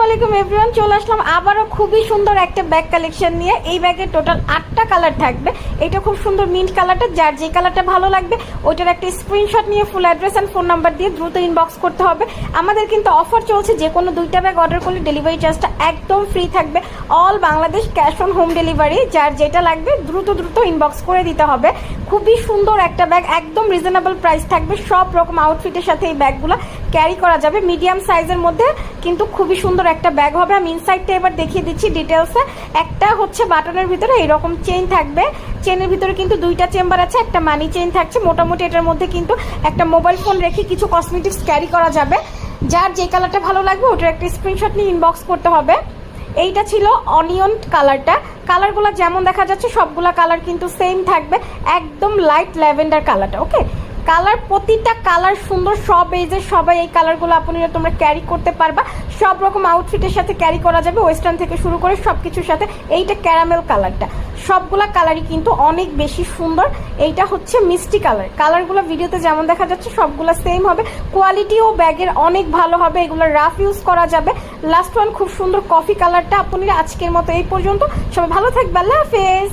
আলাইকুম এভরিওয়ান, চলে আসলাম আবারও খুবই সুন্দর একটা ব্যাগ কালেকশন নিয়ে। এই ব্যাগের টোটাল 8টা কালার থাকবে। এটা খুব সুন্দর মিন্ট কালারটা, যার যে কালারটা ভালো লাগবে ওইটার একটা স্ক্রিনশট নিয়ে full address and phone number দিয়ে দ্রুত ইনবক্স করতে হবে। আমাদের কিন্তু অফার চলছে, যে কোনো 2টা ব্যাগ অর্ডার করলে ডেলিভারি চার্জটা একদম ফ্রি থাকবে। All Bangladesh cash on home delivery. যার যেটা লাগবে দ্রুত ইনবক্স করে দিতে হবে। খুবই সুন্দর একটা ব্যাগ, একদম রিজনেবল প্রাইস থাকবে। সব রকম আউটফিটের সাথে এই ব্যাগগুলো ক্যারি করা যাবে। মিডিয়াম সাইজের মধ্যে কিন্তু খুবই সুন্দর একটা ব্যাগ হবে। আমি ইনসাইডটা এবার দেখিয়ে দিচ্ছি ডিটেলসে। একটা হচ্ছে বাটনের ভিতরে এরকম চেইন থাকবে। চেনের ভিতরে কিন্তু 2টা চেম্বার আছে, একটা মানি চেইন থাকছে। মোটামুটি এটার মধ্যে কিন্তু একটা মোবাইল ফোন রেখে কিছু কসমেটিক্স ক্যারি করা যাবে। যার যে কালারটা ভালো লাগবে ওটার একটা স্ক্রিনশট নিয়ে ইনবক্স করতে হবে। এইটা ছিল অনিয়ন কালারটা। কালারগুলো যেমন দেখা যাচ্ছে সবগুলা কালার কিন্তু সেম থাকবে, একদম লাইট ল্যাভেন্ডার কালারটা। ওকে, কালার প্রতিটা কালার সুন্দর, সব এজের সবাই এই কালারগুলো আপনারা তোমরা ক্যারি করতে পারবা। সব রকম আউটফিটের সাথে ক্যারি করা যাবে, ওয়েস্টার্ন থেকে শুরু করে সব কিছুর সাথে। এইটা ক্যারামেল কালারটা, সবগুলা কালারই কিন্তু অনেক বেশি সুন্দর। এইটা হচ্ছে মিষ্টি কালার। কালারগুলো ভিডিওতে যেমন দেখা যাচ্ছে সবগুলা সেম হবে। কোয়ালিটিও ব্যাগের অনেক ভালো হবে, এগুলো রাফ ইউজ করা যাবে। লাস্ট ওয়ান খুব সুন্দর কফি কালারটা। আপনারা আজকের মতো এই পর্যন্ত, সবাই ভালো থাকবে, আল্লাহ হাফেজ।